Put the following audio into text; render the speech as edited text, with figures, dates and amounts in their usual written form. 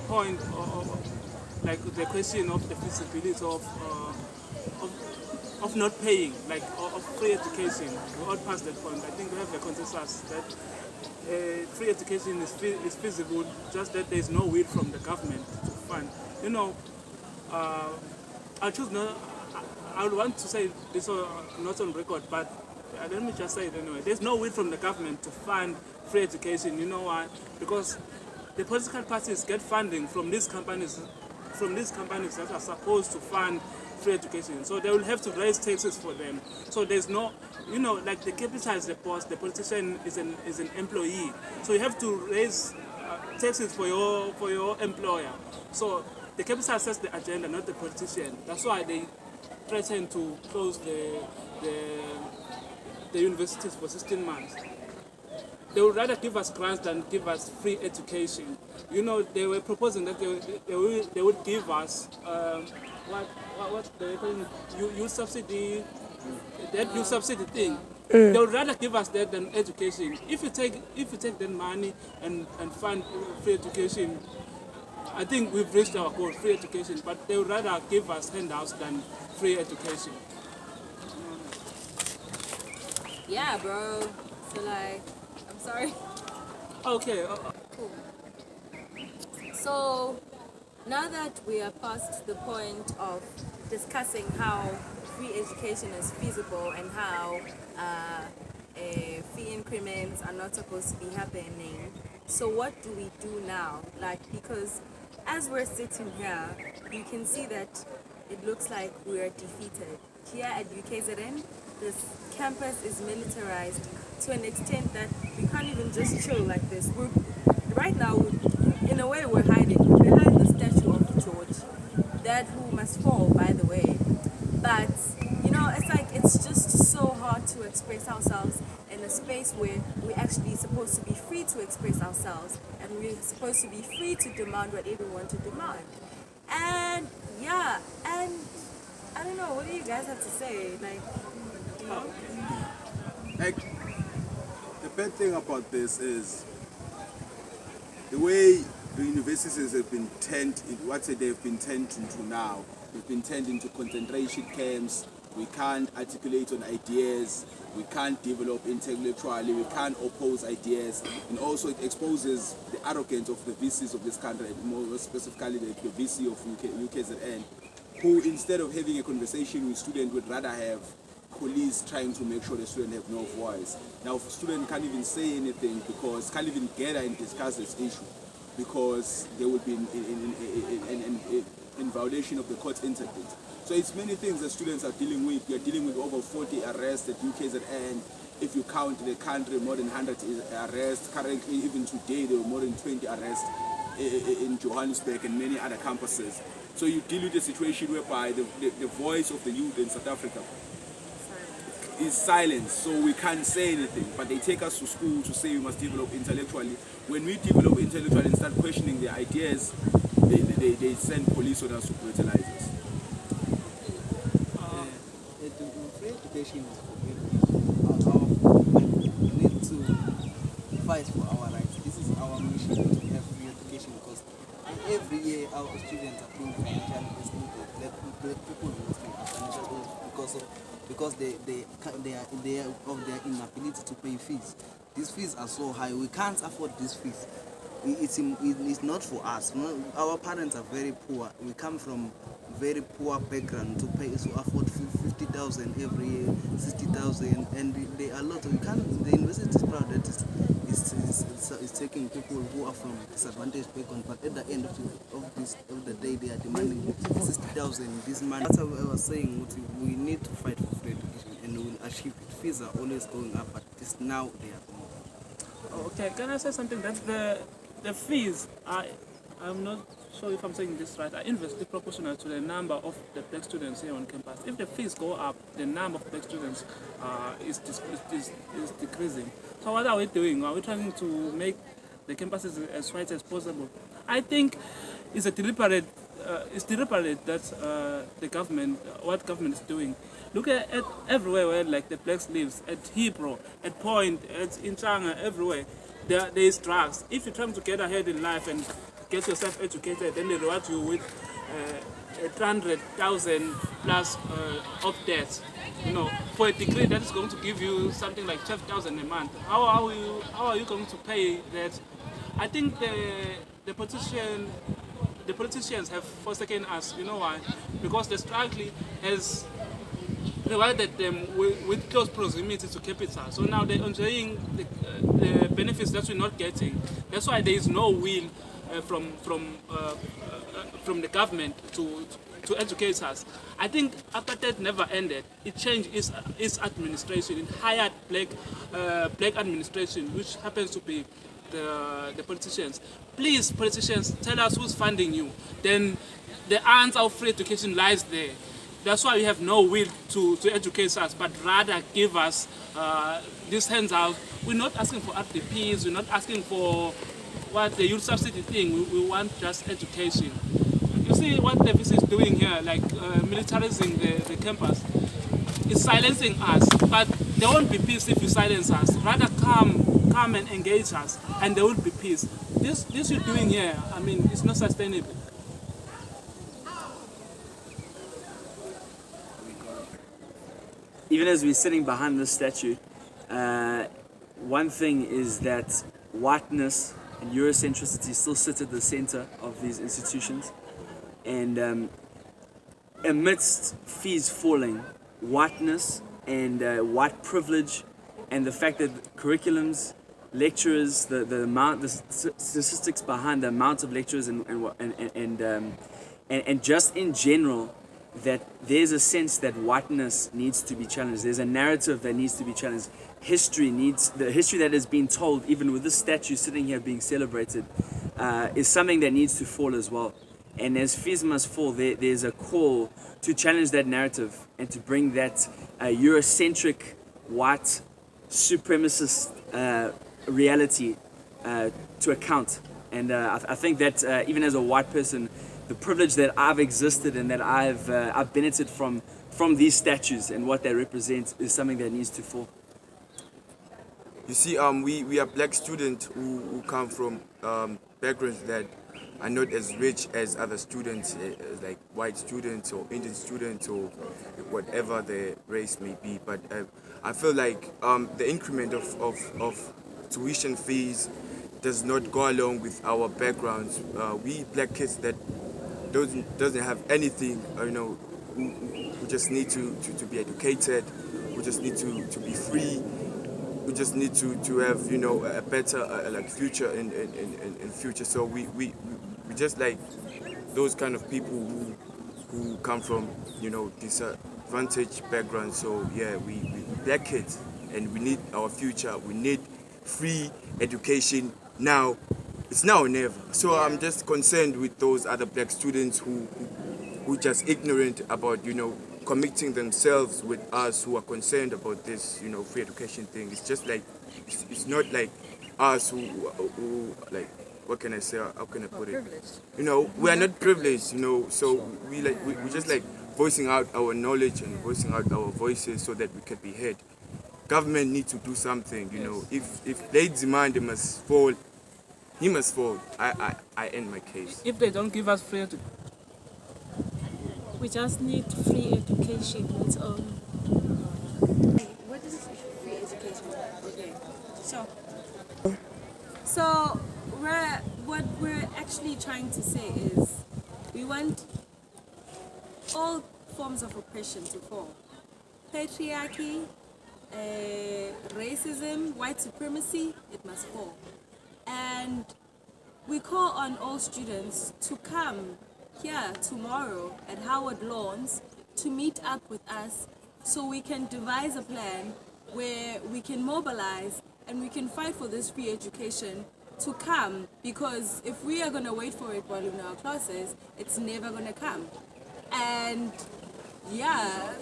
point like the question of the feasibility of not paying, like of free education. We all past that point. I think we have a consensus that free education is feasible, just that there is no will from the government to fund. You know, I choose not. I would want to say this not on record, but let me just say it anyway. There's no will from the government to fund free education. You know why? Because the political parties get funding from these companies that are supposed to fund free education. So they will have to raise taxes for them. So there's no, like the capital is the boss, the politician is an employee. So you have to raise taxes for your employer. So the capital sets the agenda, not the politician. That's why they threaten to close the universities for 16 months. They would rather give us grants than give us free education. They were proposing that they would give us what they call it, youth subsidy, that youth subsidy thing. They would rather give us that than education. If you take that money and fund free education, I think we've reached our goal, free education. But they would rather give us handouts than free education. Yeah, bro. So like, I'm sorry. Okay. Cool. So now that we are past the point of discussing how free education is feasible and how fee increments are not supposed to be happening, so what do we do now? Like, because as we're sitting here, you can see that it looks like we are defeated. Here at UKZN, this campus is militarized to an extent that we can't even just chill like this. Right now, in a way, we're hiding behind the statue of George, that who must fall, by the way. But, it's like it's just so hard to express ourselves in a space where we're actually supposed to be free to express ourselves and we're supposed to be free to demand whatever we want to demand. And, yeah, and I don't know, what do you guys have to say? Like, the bad thing about this is the way the universities have been they've been turned into now. They've been turned into concentration camps. We can't articulate on ideas. We can't develop intellectually. We can't oppose ideas. And also it exposes the arrogance of the VCs of this country, more specifically the VC of UKZN, who instead of having a conversation with students would rather have police trying to make sure the student have no voice. Now students can't even say anything because can't even gather and discuss this issue because they will be in violation of the court's interdict. So it's many things that students are dealing with. We are dealing with over 40 arrests at UKZN. If you count the country, more than 100 arrests. Currently, even today, there were more than 20 arrests in Johannesburg and many other campuses. So you deal with a situation whereby the voice of the youth in South Africa is silent, so we can't say anything. But they take us to school to say we must develop intellectually. When we develop intellectually and start questioning their ideas, they send police on us to brutalize us. Free education is for everyone. We need to fight for our rights. This is our mission to have free education because every year our students are being financially excluded. Black people mostly are financially because they are of their inability to pay fees. These fees are so high. We can't afford these fees. It's not for us. Our parents are very poor. We come from very poor background to afford 50,000 every year, 60,000, and they are a lot. We can't. The university is proud that it's taking people who are from disadvantaged background, but at the end of the day, they are demanding 60,000 this month. That's what I was saying. We need to fight for free education, and we will achieve it. Fees are always going up, but now they are going up. Okay, can I say something? That the fees I'm not sure if I'm saying this right, are inversely proportional to the number of the black students here on campus. If the fees go up, the number of black students is decreasing. So what are we doing? Are we trying to make the campuses as white as possible? I think it's deliberate that the government, what government is doing. Look at everywhere where like the blacks lives, at Hebrew, at Point, at Inchanga, everywhere. There is drugs. If you're trying to get ahead in life and get yourself educated, then they reward you with 300,000 plus of debt. For a degree that is going to give you something like 12,000 a month. How are you going to pay that? I think the politicians have forsaken us. You know why? Because the struggle has rewarded them with close proximity to capital. So now they're enjoying the benefits that we're not getting. That's why there is no will from the government to educate us. I think apartheid never ended. It changed its administration. It hired black administration, which happens to be the politicians. Please, politicians, tell us who's funding you. Then the answer of free education lies there. That's why we have no will to educate us, but rather give us these handout. We're not asking for RDPs, we're not asking for what the youth subsidy thing, we want just education. You see what the VC is doing here, like militarizing the campus, is silencing us, but there won't be peace if you silence us. Rather come and engage us, and there will be peace. This you're doing here, I mean, it's not sustainable. Even as we're sitting behind this statue, one thing is that whiteness and Eurocentricity still sit at the center of these institutions. And amidst fees falling, whiteness and white privilege, and the fact that curriculums, lecturers, the statistics behind the amount of lecturers and just in general, that there's a sense that whiteness needs to be challenged. There's a narrative that needs to be challenged. The history that has been told, even with this statue sitting here being celebrated, is something that needs to fall as well. And as fees must fall, there's a call to challenge that narrative and to bring that Eurocentric, white, supremacist reality to account. And I think that even as a white person, the privilege that I've existed and that I've benefited from these statues and what they represent is something that needs to fall. You see, we are black students who come from backgrounds that are not as rich as other students, like white students or Indian students or whatever the race may be. But I feel like the increment of tuition fees does not go along with our backgrounds. We black kids that doesn't have anything, who just need to be educated, who just need to be free, we just need to have a better future in future. So we just like those kind of people who come from disadvantaged backgrounds. So yeah, we black kids, and we need our future. We need free education now. It's now or never. So I'm just concerned with those other black students who just ignorant about committing themselves with us who are concerned about this free education thing. It's just like it's not like us who like, what can I say? How can I put it? We are not privileged. So we just like voicing out our knowledge and voicing out our voices so that we can be heard. Government needs to do something. If they demand, they must fall. He must fall. I end my case. If they don't give us free education, we just need free education. It's all. What is free education? Okay. So what we're actually trying to say is we want all forms of oppression to fall. Patriarchy, racism, white supremacy, it must fall. And we call on all students to come here tomorrow at Howard Lawns to meet up with us so we can devise a plan where we can mobilize and we can fight for this free education to come, because if we are going to wait for it while in our classes, it's never going to come. And yeah.